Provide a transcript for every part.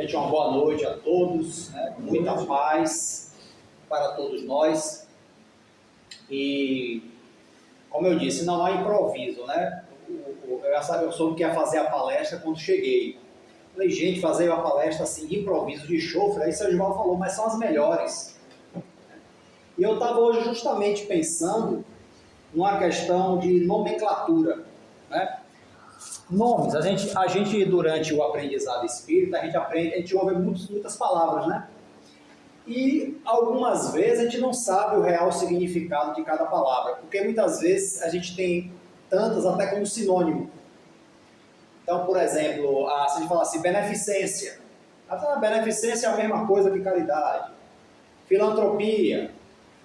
Gente, uma boa noite a todos, né? Muita paz para todos nós. E, como eu disse, não há improviso, né? Eu soube que ia fazer a palestra quando cheguei. Falei, gente, fazer uma palestra assim de improviso, de chofre, aí o seu Gilmar falou, mas são as melhores. E eu estava hoje justamente pensando numa questão de nomenclatura, né? Nomes, a gente durante o aprendizado espírita, a gente ouve muitas palavras, né? E algumas vezes a gente não sabe o real significado de cada palavra, porque muitas vezes a gente tem tantas até como sinônimo. Então, por exemplo, se a gente fala assim, beneficência. Beneficência é a mesma coisa que caridade. Filantropia,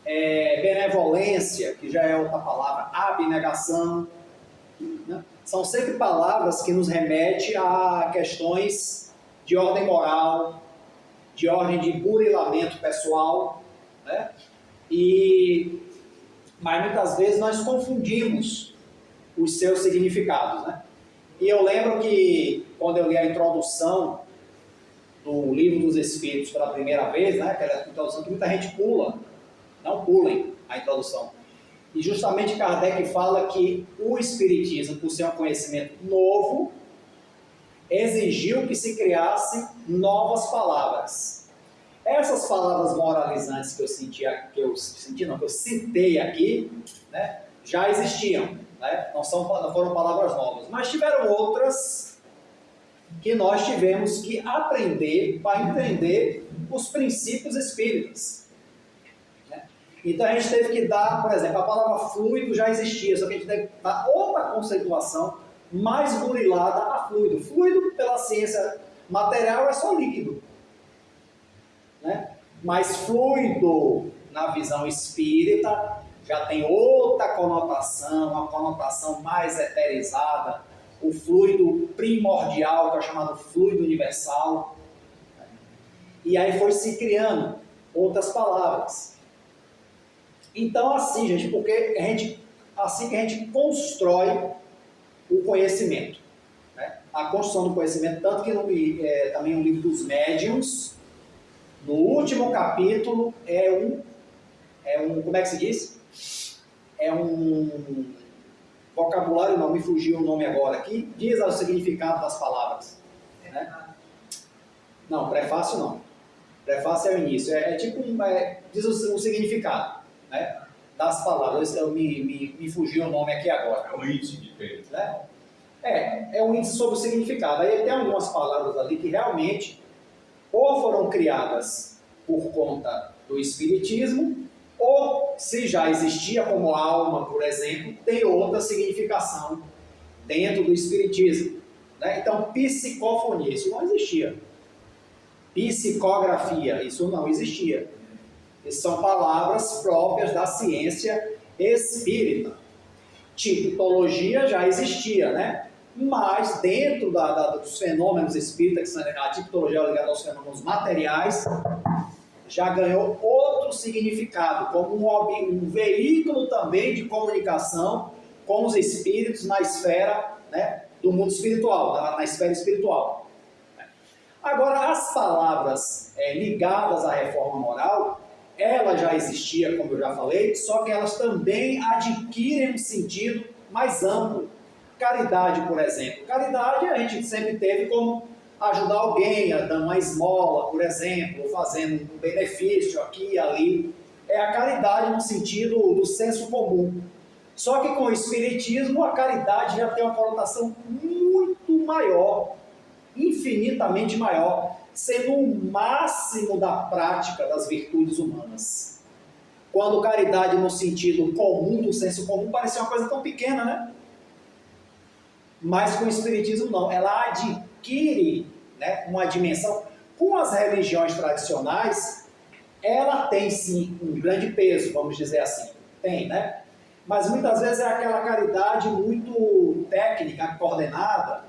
benevolência, que já é outra palavra, abnegação, né? São sempre palavras que nos remetem a questões de ordem moral, de ordem de burilamento pessoal, né? Mas muitas vezes nós confundimos os seus significados, né? E eu lembro que quando eu li a introdução do Livro dos Espíritos pela primeira vez, né, aquela introdução que muita gente pula, não pulem a introdução. E justamente Kardec fala que o Espiritismo, por ser um conhecimento novo, exigiu que se criassem novas palavras. Essas palavras moralizantes que eu citei aqui, né, já existiam, né, não foram palavras novas, mas tiveram outras que nós tivemos que aprender para entender os princípios espíritas. Então a gente teve que dar, por exemplo, a palavra fluido já existia, só que a gente teve que dar outra conceituação mais burilada a fluido. Fluido, pela ciência material, é só líquido, né? Mas fluido, na visão espírita, já tem outra conotação, uma conotação mais eterizada, o fluido primordial, que é chamado fluido universal. E aí foi se criando outras palavras. Então, assim, gente, porque assim que a gente constrói o conhecimento, né? A construção do conhecimento, tanto que também o livro dos médiuns, no último capítulo, como é que se diz? É um vocabulário, não me fugiu o nome agora aqui, diz o significado das palavras, né? Não, prefácio não. Prefácio é o início, diz o significado, né, das palavras. Me fugiu o nome aqui agora. É um índice de peso. Né? É um índice sobre o significado. Aí tem algumas palavras ali que realmente ou foram criadas por conta do Espiritismo, ou se já existia como alma, por exemplo, tem outra significação dentro do Espiritismo, né? Então, psicofonia, isso não existia. Psicografia, isso não existia. Essas são palavras próprias da ciência espírita. Tipologia já existia, né? Mas dentro dos fenômenos espíritas, que a tipologia ligada aos fenômenos materiais, já ganhou outro significado, como um veículo também de comunicação com os espíritos na esfera, né, do mundo espiritual, na esfera espiritual. Agora, as palavras ligadas à reforma moral, ela já existia, como eu já falei, só que elas também adquirem um sentido mais amplo. Caridade, por exemplo. Caridade a gente sempre teve como ajudar alguém, dando uma esmola, por exemplo, fazendo um benefício aqui e ali. É a caridade no sentido do senso comum. Só que com o Espiritismo, a caridade já tem uma conotação muito maior, infinitamente maior, sendo o máximo da prática das virtudes humanas. Quando caridade no sentido comum, do senso comum, parecia uma coisa tão pequena, né? Mas com o Espiritismo não, ela adquire, né, uma dimensão. Com as religiões tradicionais, ela tem sim um grande peso, vamos dizer assim, tem, né? Mas muitas vezes é aquela caridade muito técnica, coordenada,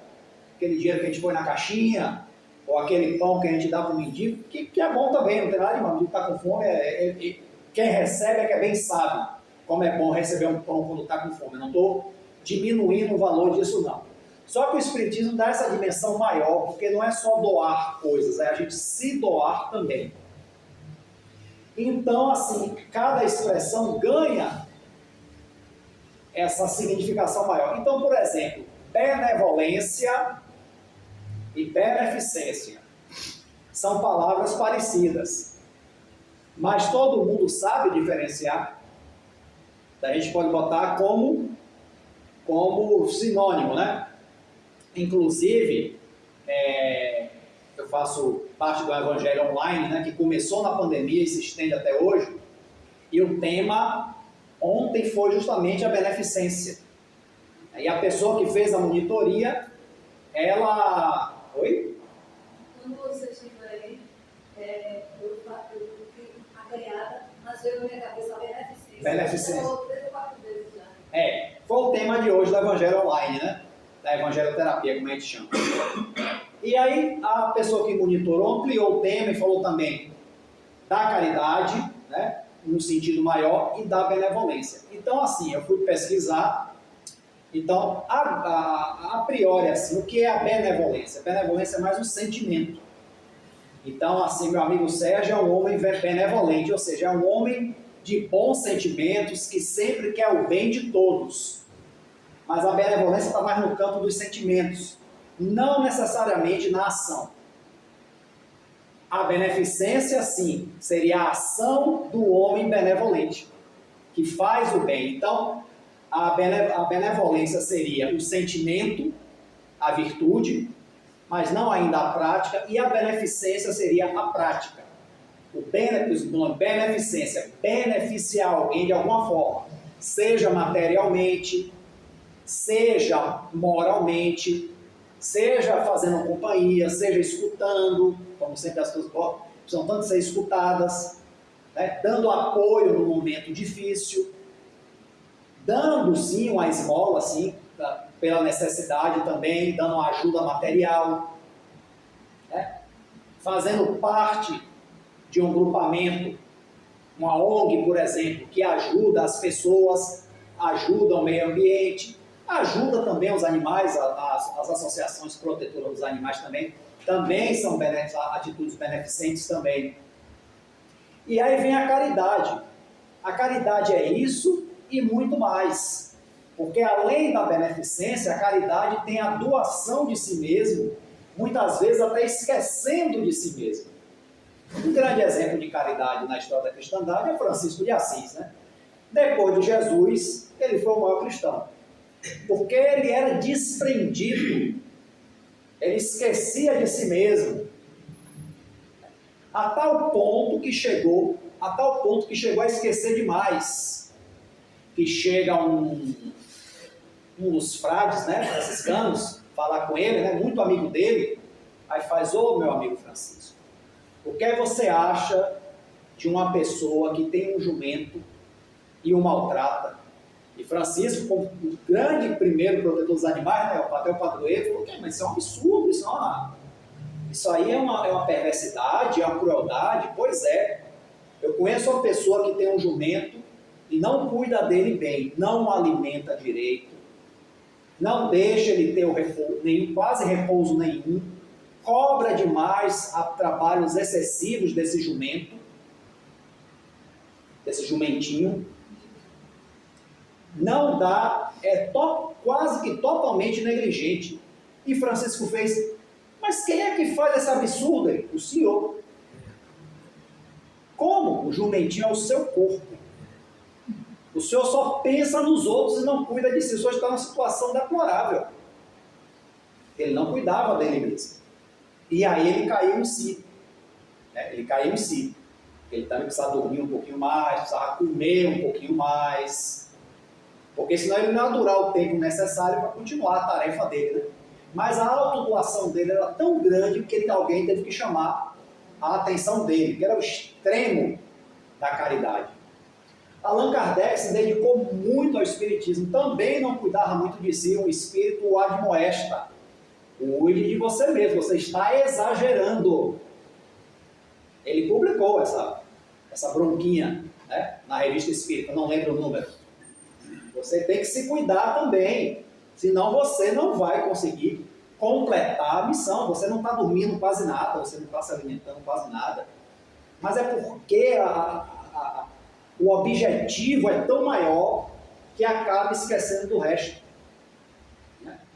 aquele dinheiro que a gente põe na caixinha, ou aquele pão que a gente dá para o mendigo, que é bom também, não tem nada de mal, o mendigo está com fome, quem recebe é que bem sabe como é bom receber um pão quando está com fome. Eu não estou diminuindo o valor disso, não. Só que o Espiritismo dá essa dimensão maior, porque não é só doar coisas, é a gente se doar também. Então, assim, cada expressão ganha essa significação maior. Então, por exemplo, benevolência e beneficência são palavras parecidas, mas todo mundo sabe diferenciar. A gente pode botar como sinônimo, né? Inclusive, eu faço parte do Evangelho Online, né, que começou na pandemia e se estende até hoje, e o tema ontem foi justamente a beneficência. E a pessoa que fez a monitoria, ela... Oi? Quando você chegou aí, eu fiquei agregada, mas veio na minha cabeça a beneficência. Beneficência. Eu 3 ou 4 vezes já. Foi o tema de hoje do Evangelho Online, né? Da evangeloterapia, como a gente chama. E aí, a pessoa que monitorou ampliou o tema e falou também da caridade, né? No sentido maior, e da benevolência. Então, assim, eu fui pesquisar. Então, a priori, assim, o que é a benevolência? A benevolência é mais um sentimento. Então, assim, meu amigo Sérgio é um homem benevolente, ou seja, é um homem de bons sentimentos que sempre quer o bem de todos. Mas a benevolência está mais no campo dos sentimentos, não necessariamente na ação. A beneficência, sim, seria a ação do homem benevolente, que faz o bem. Então, a benevolência seria o sentimento, a virtude, mas não ainda a prática, e a beneficência seria a prática. O beneficência, beneficiar alguém de alguma forma, seja materialmente, seja moralmente, seja fazendo companhia, seja escutando, como sempre as pessoas precisam tanto ser escutadas, né? Dando apoio no momento difícil, dando sim uma esmola, sim, pela necessidade também, dando uma ajuda material, né? Fazendo parte de um grupamento, uma ONG, por exemplo, que ajuda as pessoas, ajuda o meio ambiente, ajuda também os animais, as associações protetoras dos animais também são atitudes beneficentes também. E aí vem a caridade. A caridade é isso e muito mais. Porque além da beneficência, a caridade tem a doação de si mesmo, muitas vezes até esquecendo de si mesmo. Um grande exemplo de caridade na história da cristandade é Francisco de Assis, né? Depois de Jesus, ele foi o maior cristão. Porque ele era desprendido, ele esquecia de si mesmo, a tal ponto que chegou a esquecer demais, que chega um dos frades, né, franciscanos, falar com ele, né, muito amigo dele, aí faz: ô meu amigo Francisco, o que você acha de uma pessoa que tem um jumento e o maltrata? E Francisco, como o grande primeiro protetor dos animais, né, até o padroeiro, falou: mas isso é um absurdo, isso aí é uma perversidade, é uma crueldade. Pois é, eu conheço uma pessoa que tem um jumento e não cuida dele bem, não o alimenta direito, não deixa ele ter quase repouso nenhum, cobra demais a trabalhos excessivos desse jumentinho, não dá, quase que totalmente negligente. E Francisco fez: mas quem é que faz essa absurda aí? O senhor. Como? O jumentinho é o seu corpo. O senhor só pensa nos outros e não cuida de si. O senhor está numa situação deplorável. Ele não cuidava dele mesmo. E aí ele caiu em si. Ele caiu em si. Ele também precisava dormir um pouquinho mais, precisava comer um pouquinho mais, porque senão ele não ia durar o tempo necessário para continuar a tarefa dele, né? Mas a autodoação dele era tão grande que alguém teve que chamar a atenção dele, que era o extremo da caridade. Allan Kardec se dedicou muito ao espiritismo, também não cuidava muito de si, o espírito o admoesta: cuide de você mesmo, você está exagerando. Ele publicou essa bronquinha, né, na Revista Espírita, não lembro o número. Você tem que se cuidar também. Senão você não vai conseguir completar a missão. Você não está dormindo quase nada, você não está se alimentando quase nada. Mas é porque o objetivo é tão maior que acaba esquecendo do resto.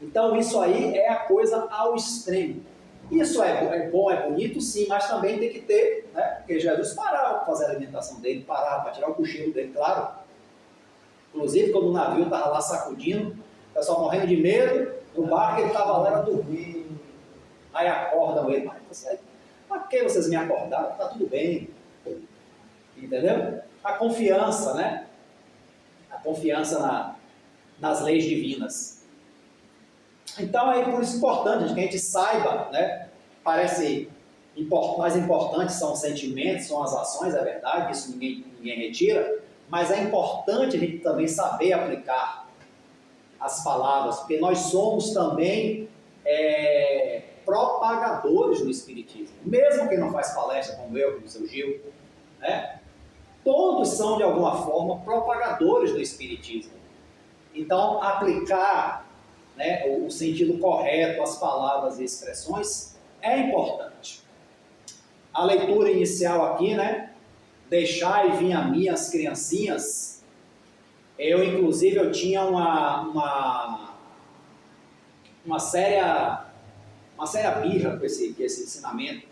Então isso aí é a coisa ao extremo. Isso é bom, é bonito, sim, mas também tem que ter, né? Porque Jesus parava para fazer a alimentação dele, parava para tirar o cochilo dele, claro. Inclusive, quando o navio estava lá sacudindo, o pessoal morrendo de medo, no barco ele estava lá, era dormindo. Aí acordam ele, mas por que vocês me acordaram? Está tudo bem. Entendeu? A confiança, né? A confiança nas leis divinas. Então, é por isso importante que a gente saiba, né? Parece mais importante são os sentimentos, são as ações, é verdade, isso ninguém retira, mas é importante a gente também saber aplicar as palavras, porque nós somos também propagadores do Espiritismo. Mesmo quem não faz palestra como eu, como o seu Gil, né? Todos são, de alguma forma, propagadores do Espiritismo. Então, aplicar, né, o sentido correto às palavras e expressões é importante. A leitura inicial aqui, né? Deixai vir a mim as criancinhas. Inclusive, eu tinha uma séria birra com esse ensinamento,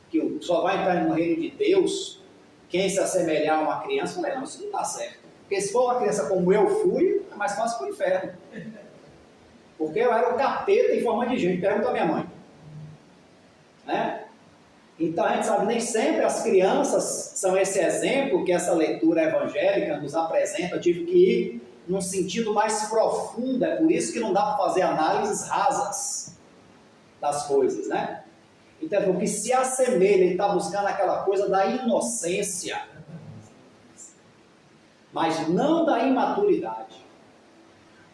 que só vai entrar no reino de Deus quem se assemelhar a uma criança. Eu falei, não, isso não dá certo. Porque se for uma criança como eu fui, é mais fácil para o inferno. Porque eu era o capeta em forma de gente. Pergunta a minha mãe. Né? Então a gente sabe, nem sempre as crianças são esse exemplo que essa leitura evangélica nos apresenta. Eu tive que ir num sentido mais profundo. É por isso que não dá para fazer análises rasas das coisas, né? Então, porque se assemelha, ele está buscando aquela coisa da inocência, mas não da imaturidade.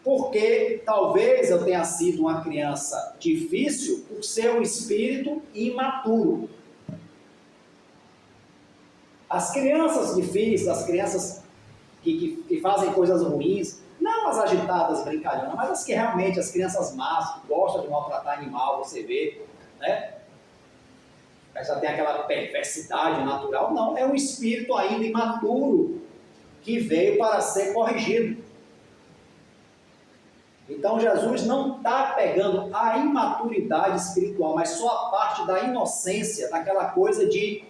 Porque talvez eu tenha sido uma criança difícil por ser um espírito imaturo. As crianças difíceis, as crianças que fazem coisas ruins, não as agitadas, brincalhonas, mas as que realmente, as crianças más, que gostam de maltratar animal, você vê, né? Já tem aquela perversidade natural. Não, é um espírito ainda imaturo que veio para ser corrigido. Então Jesus não está pegando a imaturidade espiritual, mas só a parte da inocência, daquela coisa de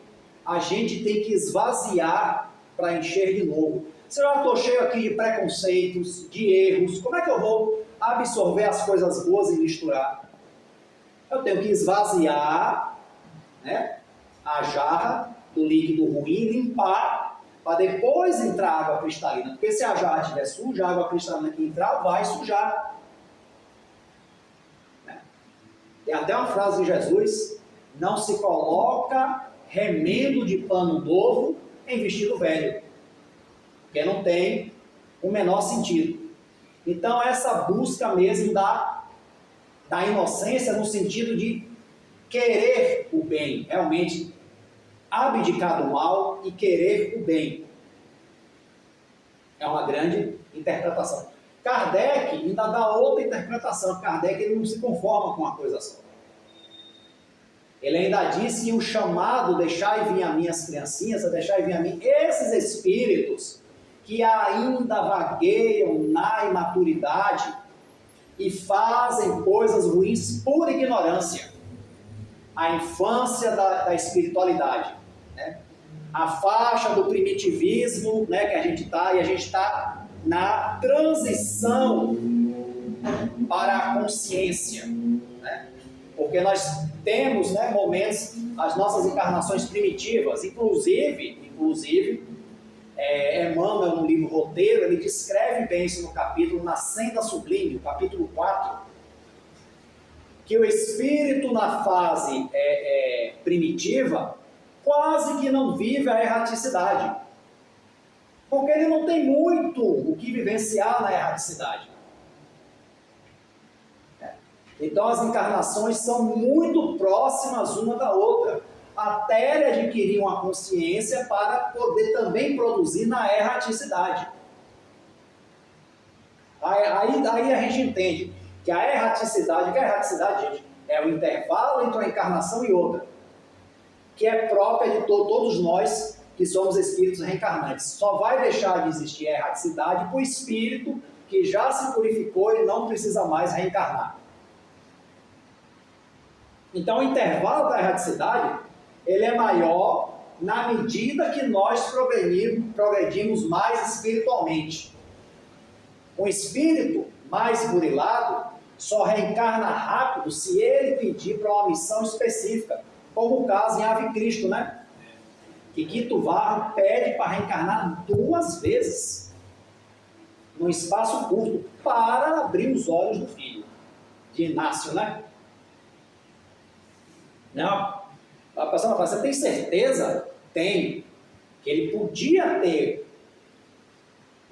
a gente tem que esvaziar para encher de novo. Se eu já estou cheio aqui de preconceitos, de erros, como é que eu vou absorver as coisas boas e misturar? Eu tenho que esvaziar, né, a jarra do líquido ruim, limpar, para depois entrar água cristalina. Porque se a jarra estiver suja, a água cristalina que entrar vai sujar. Né? Tem até uma frase de Jesus: não se coloca remendo de pano novo em vestido velho, porque não tem o menor sentido. Então essa busca mesmo da inocência no sentido de querer o bem, realmente abdicar do mal e querer o bem. É uma grande interpretação. Kardec ainda dá outra interpretação. Kardec ele não se conforma com uma coisa só. Ele ainda diz que o chamado deixai vir a mim as criancinhas, deixai vir a mim esses espíritos que ainda vagueiam na imaturidade e fazem coisas ruins por ignorância. A infância da espiritualidade, né? A faixa do primitivismo, né, que a gente está, e a gente está na transição para a consciência, né? Porque nós temos, né, momentos, as nossas encarnações primitivas, inclusive Emmanuel, no livro Roteiro, ele descreve bem isso no capítulo Na Senda Sublime, o capítulo 4, que o espírito na fase primitiva quase que não vive a erraticidade, porque ele não tem muito o que vivenciar na erraticidade. Então as encarnações são muito próximas uma da outra, até ele adquirir uma consciência para poder também produzir na erraticidade. Aí a gente entende. Que a erraticidade, que é a erraticidade, gente, é o intervalo entre uma encarnação e outra, que é própria de todos nós que somos espíritos reencarnantes. Só vai deixar de existir a erraticidade para o espírito que já se purificou e não precisa mais reencarnar. Então, o intervalo da erraticidade, ele é maior na medida que nós progredimos mais espiritualmente. Um espírito mais burilado só reencarna rápido se ele pedir para uma missão específica, como o caso em Ave Cristo, né? Que Quito Varro pede para reencarnar 2 vezes, num espaço curto, para abrir os olhos do filho, de Inácio, né? Não, a pessoa fala, você tem certeza? Tem. Que ele podia ter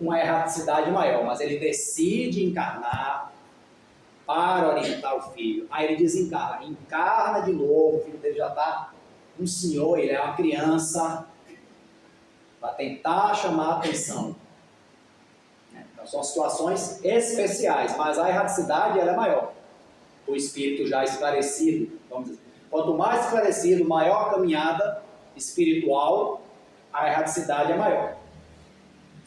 uma erraticidade maior, mas ele decide encarnar para orientar o filho. Aí ele desencarna, encarna de novo, o filho dele já está um senhor, ele é uma criança, para tentar chamar a atenção. Então são situações especiais, mas a erraticidade ela é maior. O espírito já esclarecido, vamos dizer. Quanto mais esclarecido, maior a caminhada espiritual, a erraticidade é maior.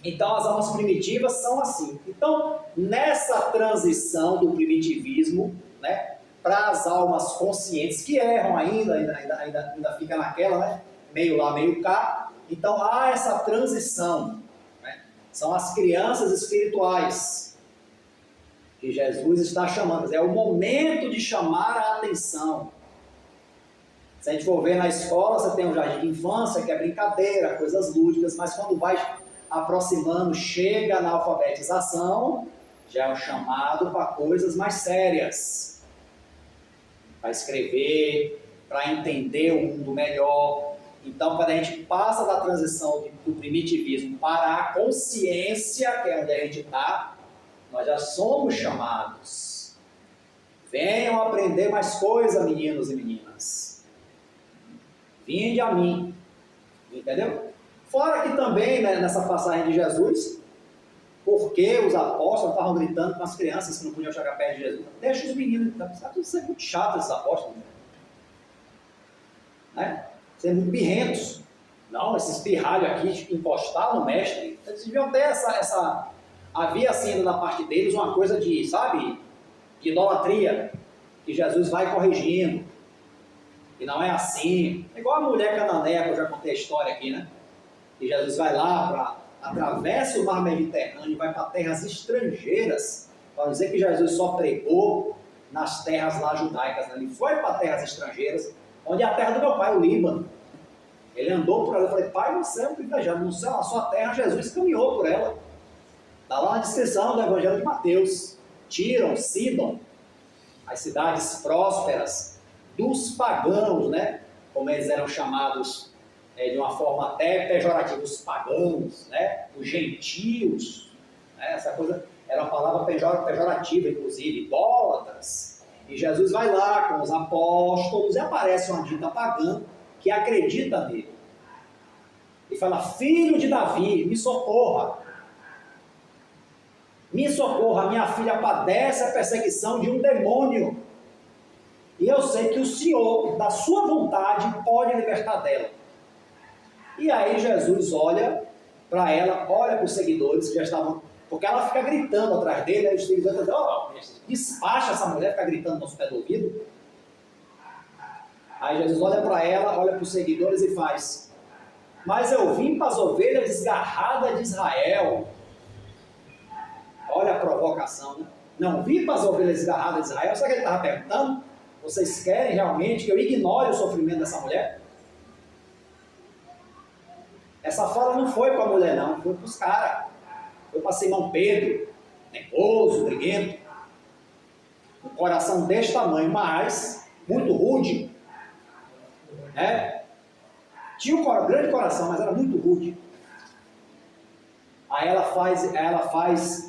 Então, as almas primitivas são assim. Então, nessa transição do primitivismo, né, para as almas conscientes que erram ainda fica naquela, né, meio lá, meio cá. Então, há essa transição. Né, são as crianças espirituais que Jesus está chamando. É o momento de chamar a atenção. Se a gente for ver na escola, você tem um jardim de infância, que é brincadeira, coisas lúdicas, mas quando vai aproximando, chega na alfabetização, já é um chamado para coisas mais sérias. Para escrever, para entender o mundo melhor. Então, quando a gente passa da transição do primitivismo para a consciência, que é onde a gente está, nós já somos chamados. Venham aprender mais coisas, meninos e meninas. Vinde a mim, entendeu? Fora que também, né, nessa passagem de Jesus, porque os apóstolos estavam gritando com as crianças que não podiam chegar perto de Jesus. Deixa os meninos, está tudo sendo muito chato esses apóstolos. Né? Sendo muito birrentos. Não, esses pirralhos aqui encostar no mestre. Eles deviam ter essa... Havia assim na parte deles uma coisa de, sabe, de idolatria, que Jesus vai corrigindo. E não é assim. É igual a mulher cananeia, que eu já contei a história aqui, né? E Jesus vai lá, atravessa o mar Mediterrâneo e vai para terras estrangeiras, para dizer que Jesus só pregou nas terras lá judaicas. Né? Ele foi para terras estrangeiras, onde é a terra do meu pai, o Líbano. Ele andou por ela. Eu falei, pai, você é um privilegiado, no céu, na sua terra, Jesus caminhou por ela. Está lá na descrição do Evangelho de Mateus. Tiram, Sidon, as cidades prósperas dos pagãos, né? Como eles eram chamados de uma forma até pejorativa, os pagãos, né? Os gentios, né? Essa coisa era uma palavra pejorativa, inclusive, idólatras. E Jesus vai lá com os apóstolos e aparece uma dita pagã que acredita nele. E fala, filho de Davi, me socorra. Me socorra, minha filha padece a perseguição de um demônio. E eu sei que o Senhor, da sua vontade, pode libertar dela. E aí Jesus olha para ela, olha para os seguidores que já estavam... Porque ela fica gritando atrás dele, aí os seguidores dizem, despacha essa mulher, fica gritando no pé do ouvido. Aí Jesus olha para ela, olha para os seguidores e faz, mas eu vim para as ovelhas desgarradas de Israel. Olha a provocação, né? Não vim para as ovelhas desgarradas de Israel. Sabe o que ele estava perguntando? Vocês querem realmente que eu ignore o sofrimento dessa mulher? Essa fala não foi para a mulher, não. Foi para os caras. Foi para Simão Pedro, nervoso, briguento. Um coração deste tamanho, mas muito rude. Né? Tinha um grande coração, mas era muito rude. Aí ela faz...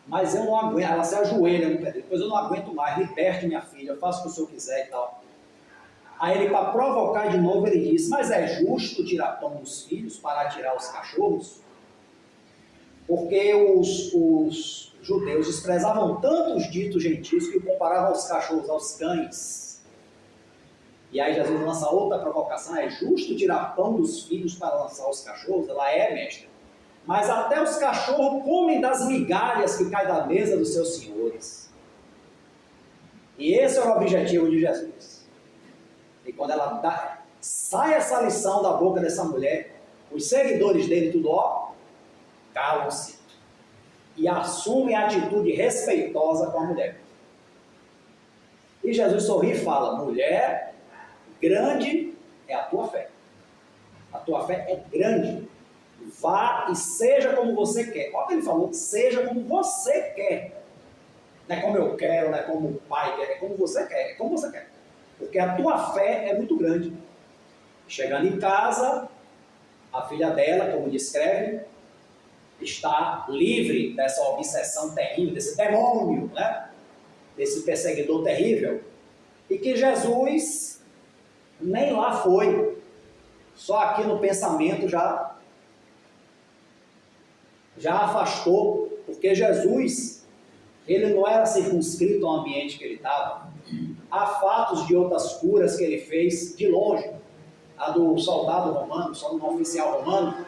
Mas eu não aguento, ela se ajoelha no pé dele, depois eu não aguento mais, liberte minha filha, eu faço o que o senhor quiser e tal. Aí ele, para provocar de novo, ele diz, mas é justo tirar pão dos filhos para tirar os cachorros? Porque os judeus desprezavam tanto os ditos gentios que o comparavam aos cachorros, aos cães. E aí Jesus lança outra provocação: é justo tirar pão dos filhos para lançar aos cachorros? Ela é, mestre. Mas até os cachorros comem das migalhas que caem da mesa dos seus senhores. E esse é o objetivo de Jesus. E quando sai essa lição da boca dessa mulher, os seguidores dele tudo, calam-se e assumem a atitude respeitosa com a mulher. E Jesus sorri e fala: mulher, grande é a tua fé. A tua fé é grande. Vá e seja como você quer. Olha o que ele falou: seja como você quer. Não é como eu quero, não é como o pai quer, é como você quer, é como você quer. Porque a tua fé é muito grande. Chegando em casa, a filha dela, como descreve, está livre dessa obsessão terrível, desse demônio, né? Desse perseguidor terrível. E que Jesus nem lá foi. Só aqui no pensamento já afastou. Porque Jesus, ele não era circunscrito ao ambiente que ele estava. Há fatos de outras curas que ele fez de longe. A do soldado romano, só do oficial romano: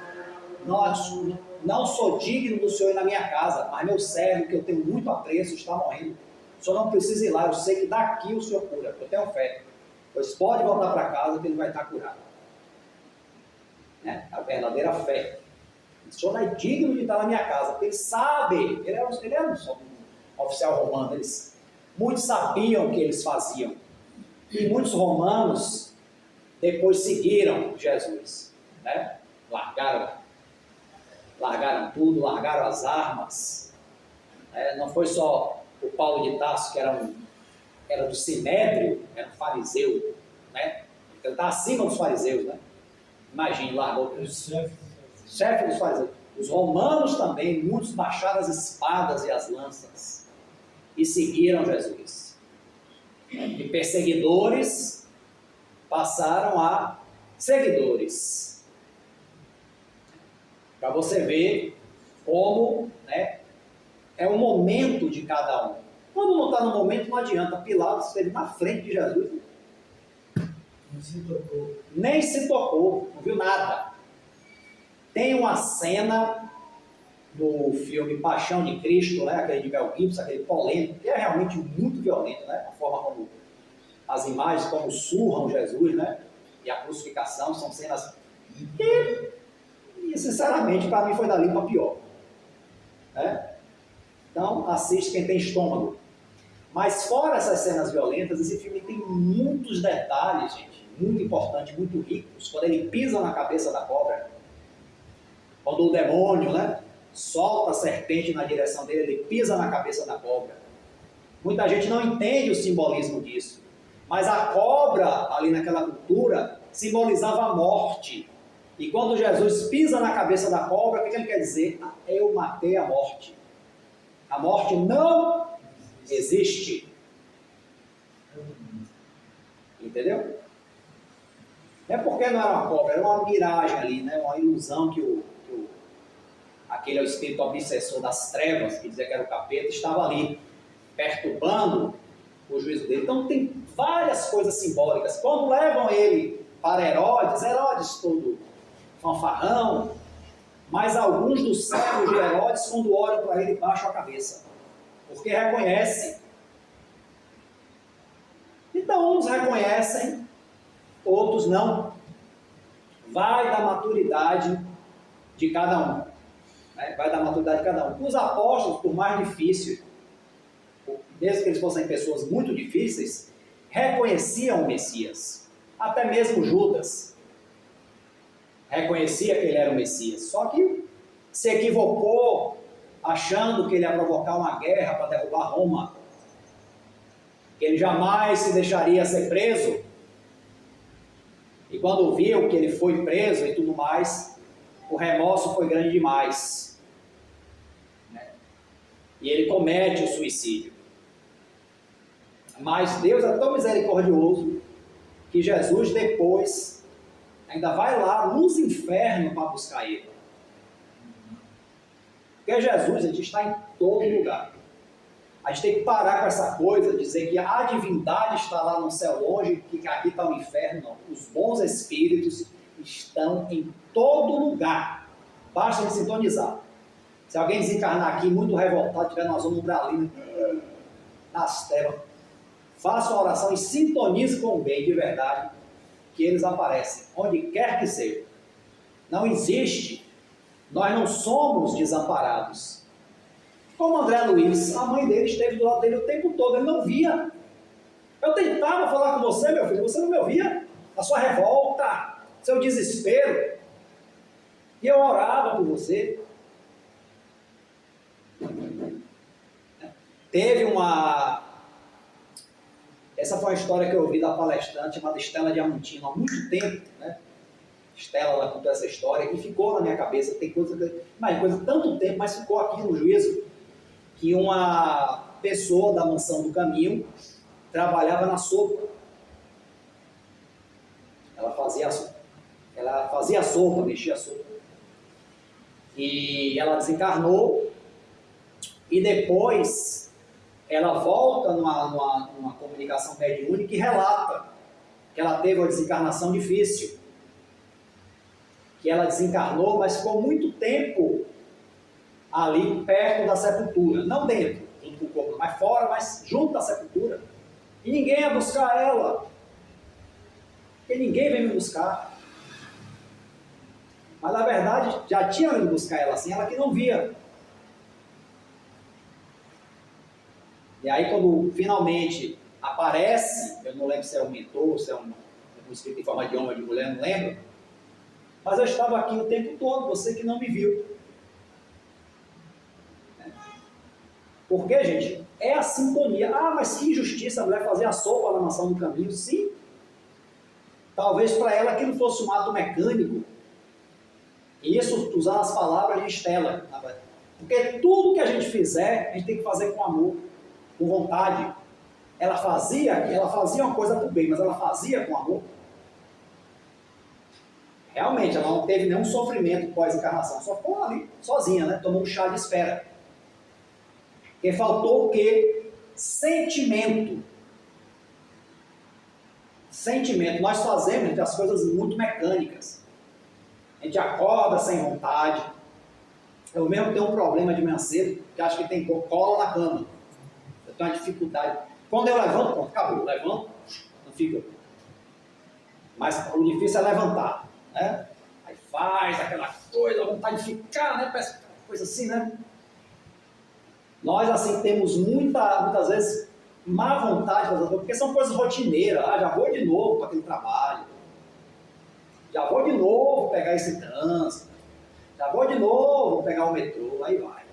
não sou digno do senhor ir na minha casa, mas meu servo, que eu tenho muito apreço, está morrendo. O senhor não precisa ir lá, eu sei que daqui o senhor cura, eu tenho fé. Pois pode voltar para casa que ele vai estar curado. Né? A verdadeira fé. O senhor não é digno de estar na minha casa, porque ele sabe, ele era um oficial romano, muitos sabiam o que eles faziam. E muitos romanos depois seguiram Jesus, né? Largaram tudo, largaram as armas. Não foi só o Paulo de Tarso, que era do Sinédrio, era um fariseu, né? Ele está acima dos fariseus, né? Imagine, largou o chefe dos fariseus. Os romanos também, muitos baixaram as espadas e as lanças e seguiram Jesus. E perseguidores passaram a seguidores. Para você ver como, né, é o momento de cada um. Quando não está no momento, não adianta. Pilatos esteve na frente de Jesus. Nem se tocou, não viu nada. Tem uma cena no filme Paixão de Cristo, né, aquele de Mel Gibson, aquele polêmico, que é realmente muito violento, né, a forma como as imagens, como surram Jesus, né, e a crucificação, são cenas que, sinceramente, para mim foi dali para pior. Né? Então, assiste quem tem estômago. Mas fora essas cenas violentas, esse filme tem muitos detalhes, gente, muito importantes, muito ricos. Quando ele pisa na cabeça da cobra, quando o demônio, né, solta a serpente na direção dele, ele pisa na cabeça da cobra. Muita gente não entende o simbolismo disso. Mas a cobra, ali naquela cultura, simbolizava a morte. E quando Jesus pisa na cabeça da cobra, o que ele quer dizer? Eu matei a morte. A morte não existe. Entendeu? Não é porque não era uma cobra, era uma miragem ali, né? Uma ilusão que aquele é o espírito obsessor das trevas, que dizia que era o capeta, estava ali, perturbando o juízo dele. Então tem várias coisas simbólicas. Quando levam ele para Herodes todo fanfarrão, mas alguns dos servos de Herodes, quando olham para ele, baixam a cabeça, porque reconhecem. Então uns reconhecem, outros não. Vai da maturidade de cada um. Né? Vai da maturidade de cada um. Os apóstolos, por mais difícil, mesmo que eles fossem pessoas muito difíceis, reconheciam o Messias. Até mesmo Judas reconhecia que ele era o Messias. Só que se equivocou, achando que ele ia provocar uma guerra para derrubar Roma. Que ele jamais se deixaria ser preso. E quando viu que ele foi preso e tudo mais, o remorso foi grande demais. E ele comete o suicídio. Mas Deus é tão misericordioso que Jesus depois ainda vai lá nos infernos para buscar ele. Porque Porque Jesus, a gente está em todo lugar. A gente tem que parar com essa coisa, dizer que a divindade está lá no céu longe, que aqui está o inferno. Não. Os bons espíritos estão em todo lugar. Basta de sintonizar. Se alguém desencarnar aqui muito revoltado, tiver na zona umbralina, nas trevas, faça uma oração e sintonize com o bem de verdade, que eles aparecem, onde quer que seja. Não existe, nós não somos desamparados. Como André Luiz, a mãe dele esteve do lado dele o tempo todo, ele não via. Eu tentava falar com você, meu filho, você não me ouvia. A sua revolta, seu desespero. E eu orava por você. Teve uma... Essa foi uma história que eu ouvi da palestrante chamada Estela Diamantino há muito tempo, né? Estela, ela contou essa história e ficou na minha cabeça. Tem coisa tanto tempo, mas ficou aqui no juízo, que uma pessoa da Mansão do Caminho trabalhava na sopa. Ela fazia a sopa, mexia a sopa. E ela desencarnou e depois ela volta numa comunicação mediúnica e relata que ela teve uma desencarnação difícil. Que ela desencarnou, mas ficou muito tempo ali perto da sepultura, não dentro, junto com o corpo, mas fora, mas junto da sepultura. E ninguém ia buscar ela, porque ninguém veio me buscar. Mas na verdade já tinha ido buscar ela assim, ela que não via. E aí quando finalmente aparece, eu não lembro se é um mentor, se é um espírito em forma de homem ou de mulher, não lembro, mas eu estava aqui o tempo todo, você que não me viu. Porque, gente, é a sintonia. Ah, mas que injustiça a mulher fazer a sopa na Mansão do Caminho. Sim. Talvez para ela aquilo fosse um ato mecânico. E isso usando as palavras de Estela. Porque tudo que a gente fizer, a gente tem que fazer com amor, com vontade. Ela fazia uma coisa por bem, mas ela fazia com amor. Realmente, ela não teve nenhum sofrimento pós-encarnação. Só ficou ali, sozinha, né? Tomou um chá de espera. Porque faltou o quê? Sentimento. Sentimento. Nós fazemos as coisas muito mecânicas. A gente acorda sem vontade. Eu mesmo tenho um problema de manhã cedo, que acho que tem cola na cama. Eu tenho uma dificuldade. Quando eu levanto, pronto, acabou. Eu levanto, não fica. Mas o difícil é levantar, né? Aí faz aquela coisa, a vontade de ficar, né? Parece coisa assim, né? Nós, assim, temos muitas vezes má vontade de fazer coisas, porque são coisas rotineiras. Ah, já vou de novo para aquele trabalho. Já vou de novo pegar esse trânsito. Já vou de novo pegar o metrô, aí vai.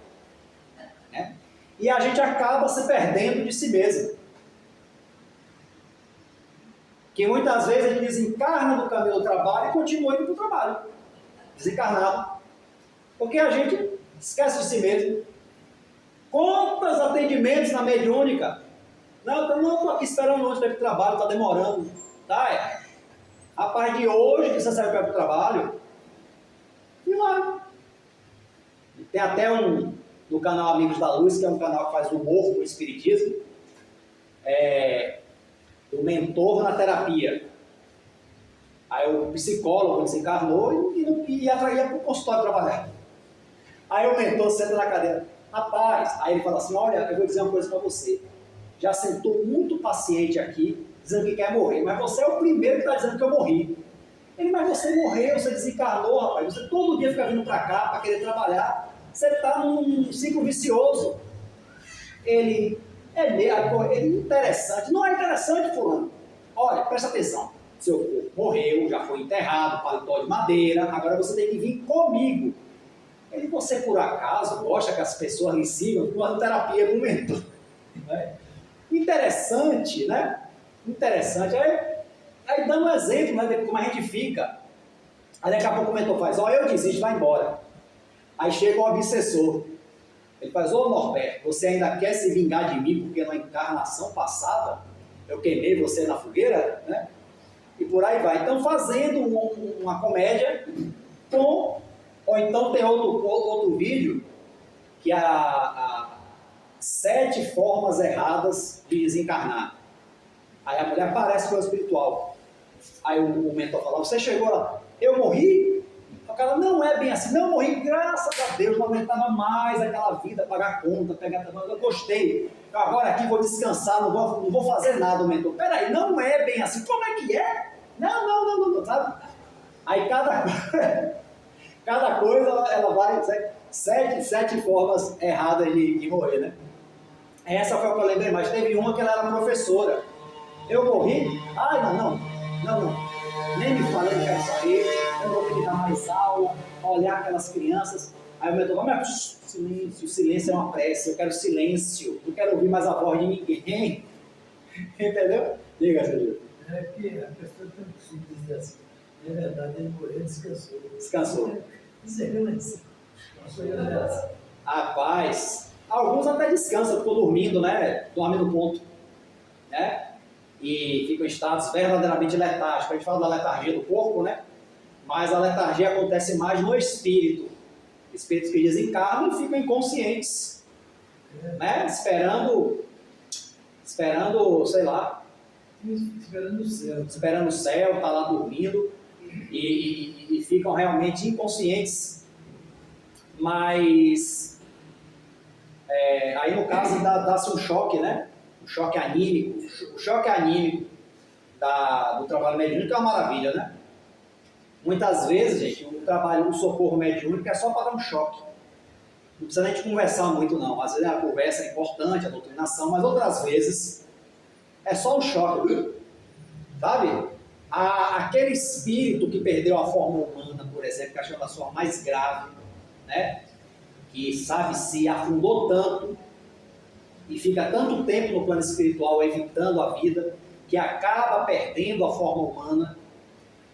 Né? E a gente acaba se perdendo de si mesmo. Que muitas vezes a gente desencarna do caminho do trabalho e continua indo para o trabalho. Desencarnado. Porque a gente esquece de si mesmo. Quantos atendimentos na mediúnica? Não, estou aqui esperando hoje para ir para o trabalho, está demorando. Tá, Rapaz, de hoje que você saiu para ir para o trabalho, e lá. Tem até no canal Amigos da Luz, que é um canal que faz humor com o espiritismo, o mentor na terapia. Aí o psicólogo desencarnou e ia para o consultório trabalhar. Aí o mentor senta na cadeira. Rapaz, aí ele fala assim, olha, eu vou dizer uma coisa para você. Já sentou muito paciente aqui, dizendo que quer morrer, mas você é o primeiro que está dizendo que eu morri. Ele, mas você morreu, você desencarnou, rapaz. Você todo dia fica vindo para cá para querer trabalhar. Você está num ciclo vicioso. Ele interessante. Não é interessante, fulano. Olha, presta atenção. Seu corpo morreu, já foi enterrado, paletó de madeira, agora você tem que vir comigo. Ele, você por acaso gosta que as pessoas lhe sigam com a terapia no mentor? Interessante, né? Interessante. Aí dando um exemplo, né, de como a gente fica. Aí daqui a pouco o mentor faz, eu desisto, vai embora. Aí chega o obsessor. Ele faz, Norberto, você ainda quer se vingar de mim porque na encarnação passada eu queimei você na fogueira? Né? E por aí vai. Então fazendo uma comédia com... Ou então tem outro vídeo que há 7 formas erradas de desencarnar. Aí a mulher aparece pelo espiritual. Aí o mentor fala, você chegou lá, eu morri? O cara, não é bem assim, não morri, graças a Deus, não aguentava mais aquela vida, pagar conta, pegar trabalho, eu gostei. Agora aqui vou descansar, não vou fazer nada, o mentor. Peraí, não é bem assim, como é que é? Não, sabe? Aí cada coisa ela vai, sete formas erradas de morrer, né? Essa foi a que eu lembrei, mas teve uma que ela era professora. Eu morri? Ai, não. Nem me falei, não quero saber. Eu vou ter que dar mais aula, olhar aquelas crianças. Aí o mentor falou, mas silêncio é uma prece, eu quero silêncio, não quero ouvir mais a voz de ninguém. Entendeu? Diga, Sérgio. É que a pessoa tem que se dizer assim, na verdade ele morreu, descansou. Descansou. Silêncio. Rapaz, alguns até descansam, ficam dormindo, né? Dormem no ponto, né? E ficam em estados verdadeiramente letárgicos. A gente fala da letargia do corpo, né? Mas a letargia acontece mais no espírito. Espíritos que desencarnam e ficam inconscientes, né? Esperando, sei lá. Esperando o céu, tá lá dormindo e ficam realmente inconscientes. Mas aí no caso dá-se um choque, né? Um choque anímico. O choque anímico do trabalho mediúnico é uma maravilha, né? Muitas vezes, gente, o socorro mediúnico é só para dar um choque. Não precisa nem de conversar muito, não. Às vezes a conversa é importante, a doutrinação, mas outras vezes é só um choque, sabe? Aquele espírito que perdeu a forma humana, por exemplo, que achou a sua mais grave, né? Que, sabe, se afundou tanto e fica tanto tempo no plano espiritual evitando a vida, que acaba perdendo a forma humana.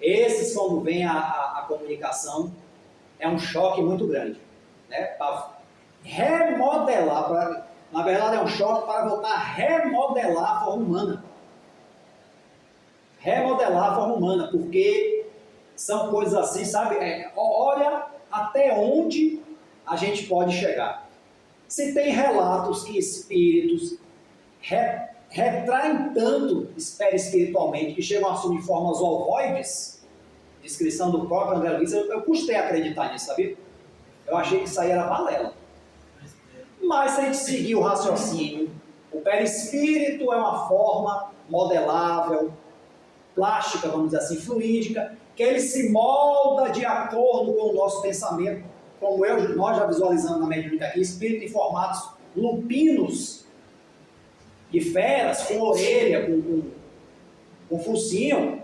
Esses, quando vem a comunicação, é um choque muito grande, né? Para remodelar, na verdade é um choque para voltar a remodelar a forma humana. Remodelar a forma humana, porque são coisas assim, sabe? Olha até onde a gente pode chegar. Se tem relatos que espíritos retraem tanto espiritualmente que chegam a assumir formas ovoides, descrição do próprio André Luiz, eu custei acreditar nisso, sabia? Eu achei que isso aí era balela. Mas se a gente seguir o raciocínio, o perispírito é uma forma modelável, plástica, vamos dizer assim, fluídica, que ele se molda de acordo com o nosso pensamento, como nós já visualizamos na mediúnica aqui, espírito em formatos lupinos, de feras, com orelha, com focinho,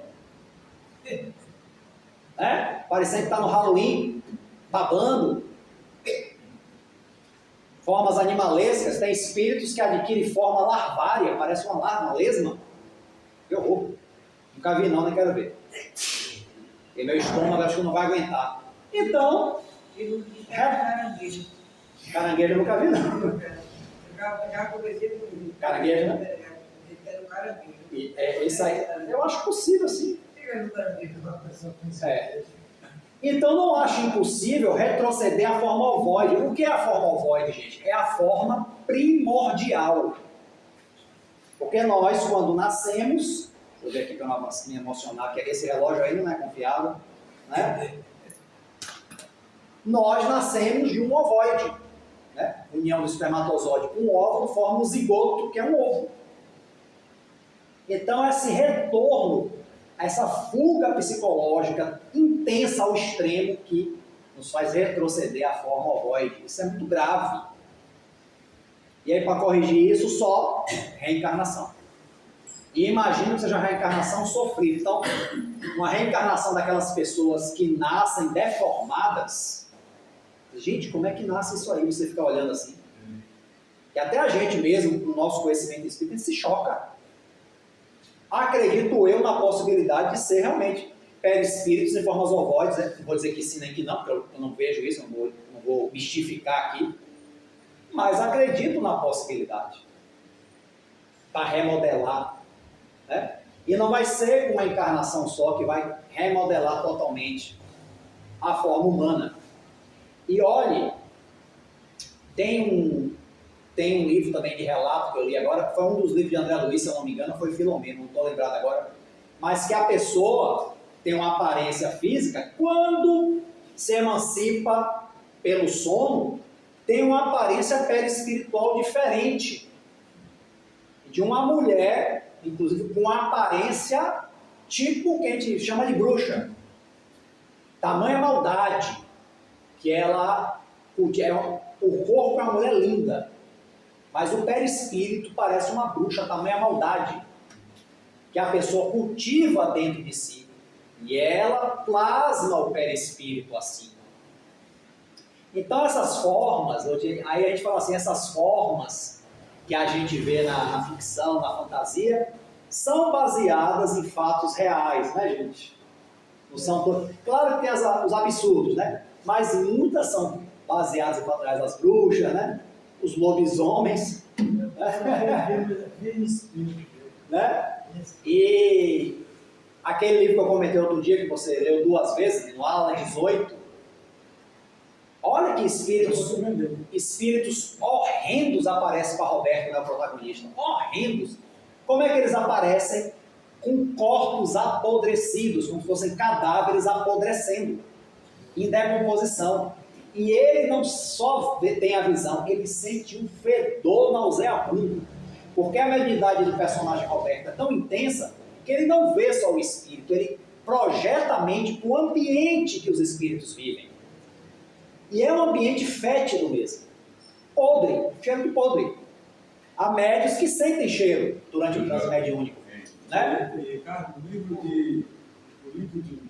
né? Parecendo que está no Halloween, babando. Formas animalescas, tem espíritos que adquirem forma larvária, parece uma larva, uma lesma. Que horror. Nunca vi não, nem quero ver. E meu estômago acho que não vai aguentar. Então, caranguejo eu nunca vi não. Caranguejo, né? Isso aí, eu acho possível sim. Então não acho impossível retroceder à forma ovoide. O que é a forma ovoide, gente? É a forma primordial. Porque nós, quando nascemos, deixa eu ver aqui para não me emocionar, que esse relógio aí não é confiável, né? Nós nascemos de um ovoide, né? União do espermatozoide com o óvulo forma um zigoto, que é um ovo. Então esse retorno, essa fuga psicológica intensa ao extremo que nos faz retroceder à forma ovoide, isso é muito grave. E aí para corrigir isso, só reencarnação. E imagina que seja uma reencarnação sofrida. Então, uma reencarnação daquelas pessoas que nascem deformadas. Gente, como é que nasce isso aí? Você fica olhando assim. E até a gente mesmo, no nosso conhecimento espírita, se choca. Acredito eu na possibilidade de ser realmente perispíritos em formas ovoides. Não vou dizer que sim nem que não, porque eu não vejo isso, não vou mistificar aqui. Mas acredito na possibilidade. Para remodelar. Né? E não vai ser uma encarnação só que vai remodelar totalmente a forma humana. E olhe Tem um livro também de relato que eu li agora, que foi um dos livros de André Luiz, se eu não me engano, foi Filomeno, não estou lembrado agora, mas que a pessoa tem uma aparência física, quando se emancipa pelo sono, tem uma aparência perispiritual diferente de uma mulher, inclusive com uma aparência tipo que a gente chama de bruxa. Tamanha maldade que ela, o corpo é uma mulher linda, mas o perispírito parece uma bruxa, tamanha maldade que a pessoa cultiva dentro de si, e ela plasma o perispírito assim. Então essas formas, aí a gente fala assim, essas formas que a gente vê na ficção, na fantasia, são baseadas em fatos reais, né, gente? Não são todos. Claro que tem os absurdos, né? Mas muitas são baseadas em fatos reais, as bruxas, né? Os lobisomens, né? E aquele livro que eu comentei outro dia, que você leu 2 vezes, no Ala 18, olha que espíritos horrendos aparecem para Roberto, né, o protagonista. Horrendos. Como é que eles aparecem? Com corpos apodrecidos, como se fossem cadáveres apodrecendo, em decomposição. E ele não só tem a visão, ele sente um fedor nauseabundo. Porque a mediunidade do personagem Roberto é tão intensa que ele não vê só o espírito, ele projeta a mente para o ambiente que os espíritos vivem. E é um ambiente fétido mesmo. Podre, cheiro de podre. Há médios que sentem cheiro durante o transe mediúnico. Né? Ricardo, o livro de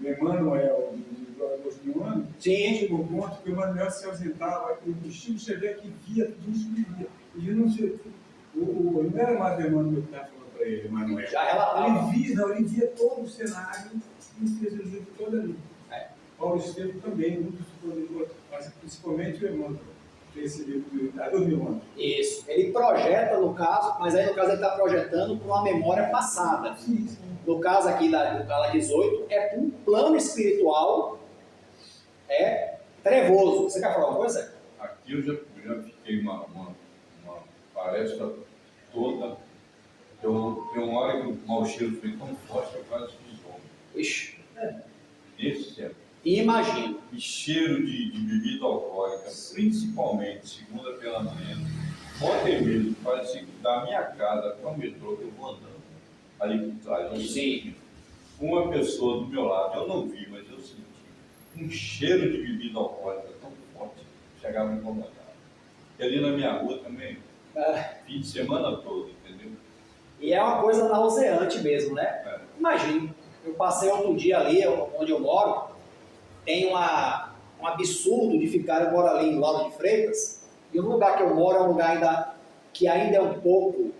Emmanuel, de Agostinho, chegou ao ponto que o Emmanuel se ausentava e o destino Xavier que via tudo isso que via. E não era mais o Emmanuel que estava falando para ele, Emmanuel. Já relatava. Ele via todo o cenário e fez o livro todo ali. Paulo Estevam também, muitos produtores, mas principalmente o Emmanuel. Esse livro da 2000 anos. Isso. Ele projeta, no caso, mas aí no caso ele está projetando para uma memória passada. Sim. No caso aqui do Ala 18, é para um plano espiritual trevoso. Você quer falar alguma coisa? Aqui eu já fiquei uma palestra toda. Tem uma hora que o mau cheiro foi tão forte que eu quase fiz vômito. Ixi. Nesse tempo. Imagino. E cheiro de bebida alcoólica, principalmente segunda pela manhã. Ontem mesmo, parece que da minha casa para o metrô, eu vou andando ali por trás. Eu senti uma pessoa do meu lado, eu não vi, mas eu senti um cheiro de bebida alcoólica tão forte, chegava a me incomodar. E ali na minha rua também, fim de semana todo, entendeu? E é uma coisa nauseante mesmo, né? Imagine, eu passei outro dia ali, onde eu moro, tem um absurdo de ficar, eu moro ali em Lauro de Freitas, e o lugar que eu moro é um lugar que ainda é um pouco,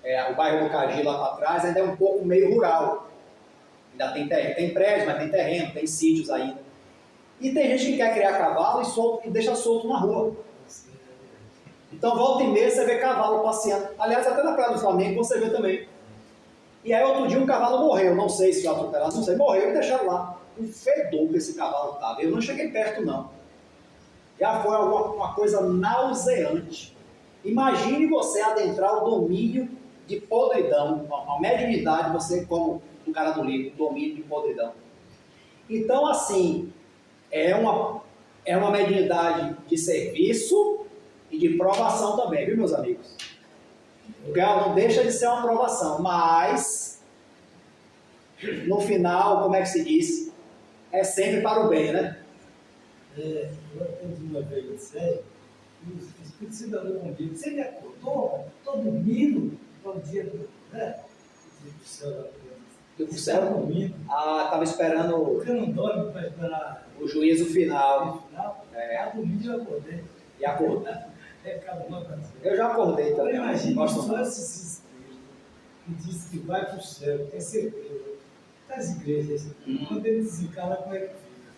o bairro do Cagi lá para trás, ainda é um pouco meio rural. Ainda tem prédio, mas tem terreno, tem sítios ainda. E tem gente que quer criar cavalo e deixa solto na rua. Então volta e meia você vê cavalo passeando. Aliás, até na Praia do Flamengo você vê também. E aí outro dia um cavalo morreu, não sei se foi atropelado, não sei, morreu e deixaram lá. Um fedor que esse cavalo estava. Eu não cheguei perto, não. Já foi uma coisa nauseante. Imagine você adentrar o domínio de podridão, a mediunidade, você como o cara do livro, domínio de podridão. Então, assim, é uma mediunidade de serviço e de provação também, viu, meus amigos? Porque ela não deixa de ser uma provação, mas no final, como é que se diz? É sempre para o bem, né? Eu atendi uma vez em série, e o Espírito Cidadão comigo, você me acordou? Estou dormindo? Bom dia, né? Dia do céu. Do céu? Dormindo. Estava esperando Porque não dorme para esperar o juízo final. no final. Dormindo eu acordei. E acordei. Cada uma para si. Eu já acordei Agora também. imagina Gosto só muito. esses espíritos que diz que vai para o céu, tem certeza. Das igrejas, quando ele desencarna, como é que fica?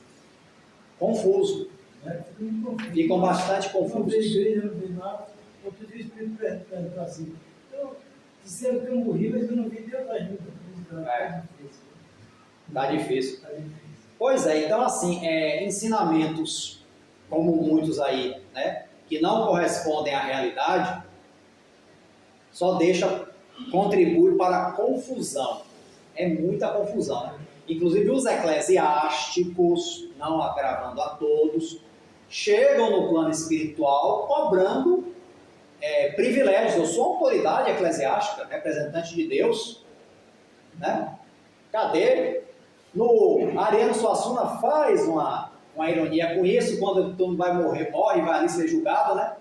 Confuso. Né? Fica muito confuso. Ficam bastante Não confusos. vejo igreja, não vejo nada. Outro dia o Espírito perguntou assim, então, disseram que eu morri, mas eu não vi Deus ajuda. Tá difícil. Tá difícil. Tá difícil. Pois é, então assim, ensinamentos, como muitos aí, né? que não correspondem à realidade, só contribui para a confusão. É muita confusão, né? Inclusive os eclesiásticos, não agravando a todos, chegam no plano espiritual cobrando privilégios. Eu sou autoridade eclesiástica, representante de Deus, né? Cadê? No Ariano Suassuna faz uma ironia com isso, quando todo mundo vai morrer, morre, vai ali ser julgado, né?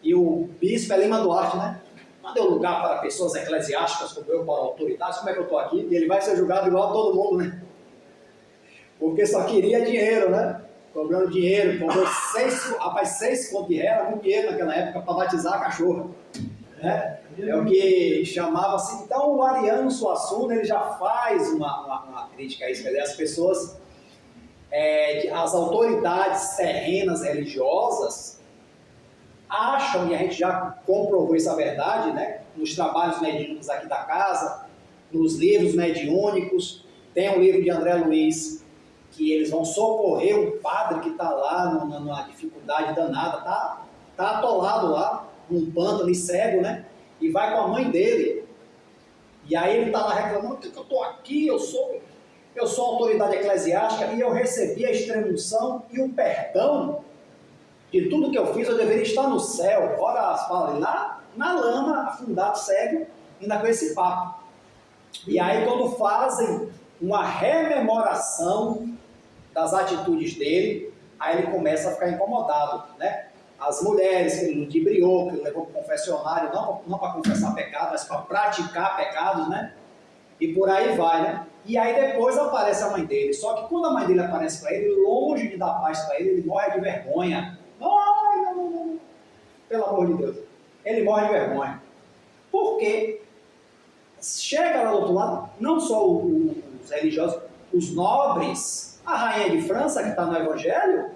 E o bispo é Lima Duarte, né? Não deu lugar para pessoas eclesiásticas como eu, para autoridades, como é que eu estou aqui? E ele vai ser julgado igual a todo mundo, né? Porque só queria dinheiro, né? Cobrando dinheiro, cobrou 6 contos de réis, era muito dinheiro naquela época para batizar a cachorra. Né? É o que chamava assim. Então o Ariano Suassuna, ele já faz uma crítica a isso, quer dizer, as pessoas, as autoridades terrenas religiosas acham, e a gente já comprovou essa verdade, né? Nos trabalhos mediúnicos aqui da casa, nos livros mediúnicos, tem um livro de André Luiz, que eles vão socorrer um padre que está lá numa dificuldade danada, tá atolado lá, num pântano e cego, né? E vai com a mãe dele. E aí ele está lá reclamando que eu estou aqui, eu sou autoridade eclesiástica e eu recebi a extrema-unção e o perdão de tudo que eu fiz, eu deveria estar no céu. Ora, fala lá na lama, afundado, cego, ainda com esse papo. E aí quando fazem uma rememoração das atitudes dele, aí ele começa a ficar incomodado, né? As mulheres que ele ludibriou, que ele levou para o confessionário, não para confessar pecado, mas para praticar pecados, né? E por aí vai, né? E aí depois aparece a mãe dele. Só que quando a mãe dele aparece para ele, longe de dar paz para ele, ele morre de vergonha. Ai, não. Pelo amor de Deus. Ele morre de vergonha. Por quê? Chega lá do outro lado, não só os religiosos, os nobres, a rainha de França, que está no Evangelho,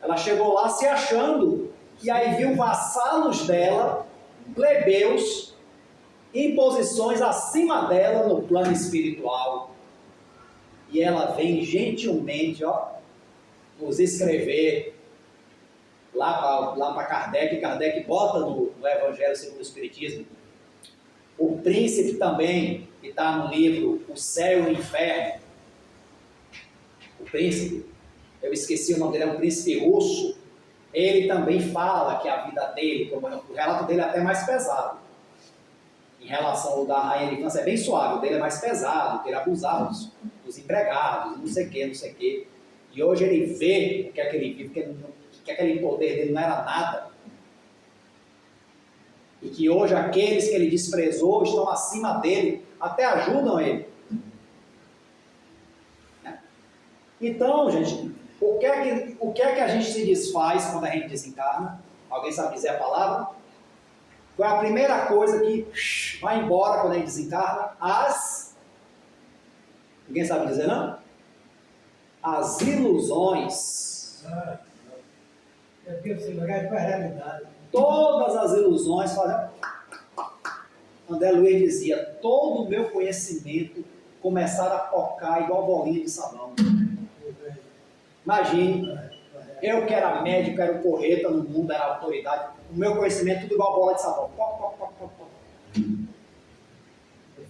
ela chegou lá se achando, e aí viu vassalos dela, plebeus, em posições acima dela no plano espiritual. E ela vem gentilmente, nos escrever lá para Kardec. Kardec bota no Evangelho segundo o Espiritismo. O príncipe também, que está no livro O Céu e o Inferno. O príncipe, eu esqueci o nome dele, é um príncipe russo. Ele também fala que a vida dele, o relato dele é até mais pesado. Em relação ao da rainha de França, é bem suave, o dele é mais pesado, porque ele abusava dos empregados, não sei o que. E hoje ele vê o que é que ele vive, que aquele poder dele não era nada. E que hoje aqueles que ele desprezou estão acima dele, até ajudam ele. Então, gente, o que é que a gente se desfaz quando a gente desencarna? Alguém sabe dizer a palavra? Qual é a primeira coisa que vai embora quando a gente desencarna? Ninguém sabe dizer, não? As ilusões. É porque você vai para a realidade. Todas as ilusões fazem. André Luiz dizia: todo o meu conhecimento começaram a tocar igual bolinha de sabão. Imagine, eu que era médico, era o porreta no mundo, era autoridade, o meu conhecimento tudo igual bola de sabão.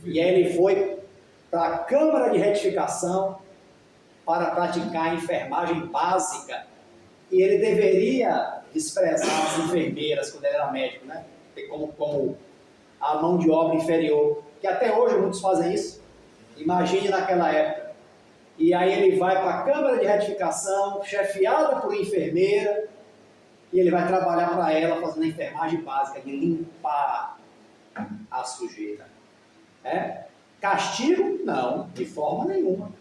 E aí ele foi para a Câmara de Retificação para praticar a enfermagem básica. E ele deveria desprezar as enfermeiras quando ele era médico, né? Como a mão de obra inferior, que até hoje muitos fazem isso. Imagine naquela época. E aí ele vai para a Câmara de Retificação, chefiada por enfermeira, e ele vai trabalhar para ela fazendo a enfermagem básica, de limpar a sujeira. Castigo? Não, de forma nenhuma.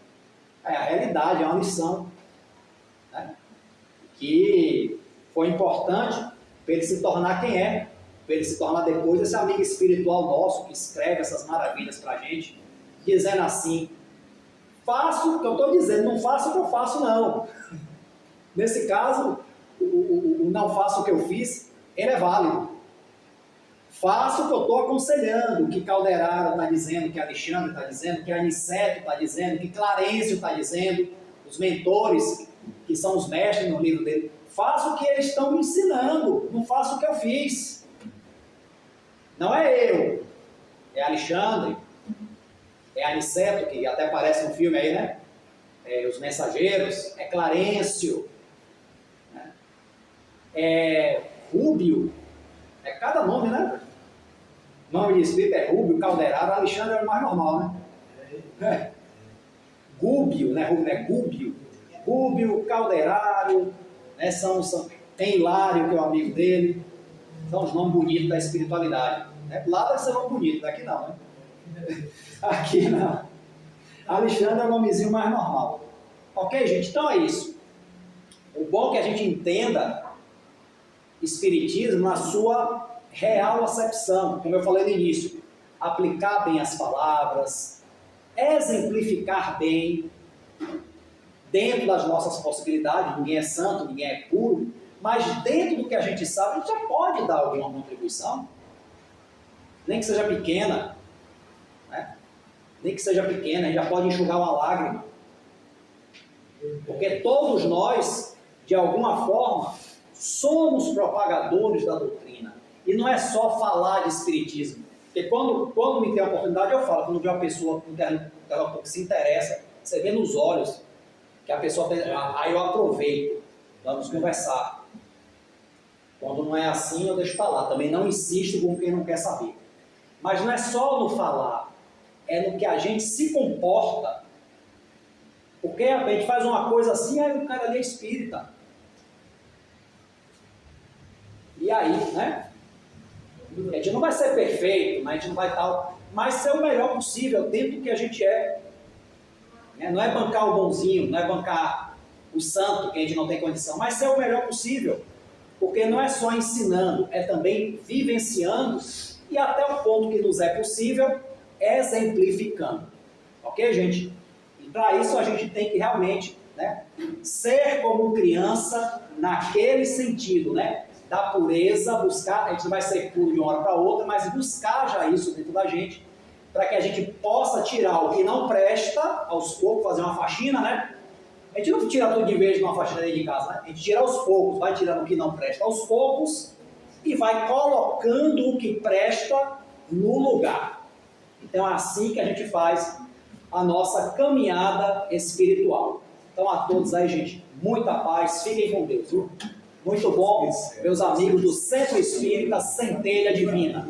É a realidade, é uma lição. Que foi importante para ele se tornar quem é, para ele se tornar depois esse amigo espiritual nosso que escreve essas maravilhas para a gente, dizendo assim: faço o que eu estou dizendo, não faço o que eu faço, não. Nesse caso, o não faço o que eu fiz, ele é válido. Faço o que eu estou aconselhando, o que Calderaro está dizendo, que Alexandre está dizendo, que Aniceto está dizendo, que Clarencio está dizendo, os mentores, que são os mestres no livro dele. faço o que eles estão me ensinando, não faço o que eu fiz. Não é eu, é Alexandre, é Aniceto, que até aparece no filme aí, né? Os Mensageiros, é Clarencio, né? É Rúbio, é cada nome, né? Nome de espírito é Rúbio, Calderaro, Alexandre é o mais normal, né? Gúbio, né? Rúbio é Gúbio. Rúbio, Calderário, né? Tem Hilário, que é o amigo dele. São os nomes bonitos da espiritualidade. Né? Lá deve ser nome bonito, daqui não, né? Aqui não. Alexandre é o nomezinho mais normal. Ok, gente? Então é isso. O bom é que a gente entenda Espiritismo na sua real acepção, como eu falei no início. Aplicar bem as palavras, exemplificar bem, dentro das nossas possibilidades. Ninguém é santo, ninguém é puro, mas dentro do que a gente sabe, a gente já pode dar alguma contribuição, nem que seja pequena, né? Nem que seja pequena, a gente já pode enxugar uma lágrima, porque todos nós, de alguma forma, somos propagadores da doutrina, e não é só falar de espiritismo, porque quando me tem a oportunidade eu falo, quando vê uma pessoa que se interessa, você vê nos olhos que a pessoa tem, aí eu aproveito, vamos conversar. Quando não é assim, eu deixo falar. Também não insisto com quem não quer saber. Mas não é só no falar, é no que a gente se comporta. Porque a gente faz uma coisa assim, aí o cara ali é espírita. E aí, né? A gente não vai ser perfeito, a gente não vai tal, mas ser o melhor possível dentro do que a gente é. Não é bancar o bonzinho, não é bancar o santo, que a gente não tem condição, mas ser o melhor possível. Porque não é só ensinando, é também vivenciando e até o ponto que nos é possível, exemplificando. Ok, gente? E para isso a gente tem que realmente, né, ser como criança naquele sentido, né? Da pureza, buscar, a gente não vai ser puro de uma hora para outra, mas buscar já isso dentro da gente, para que a gente possa tirar o que não presta aos poucos, fazer uma faxina, né? A gente não tira tudo de vez numa faxina dentro de casa, né? A gente tira aos poucos, vai tirando o que não presta aos poucos e vai colocando o que presta no lugar. Então é assim que a gente faz a nossa caminhada espiritual. Então a todos aí, gente, muita paz, fiquem com Deus, viu? Muito bom, meus amigos do Centro Espírita Centelha Divina.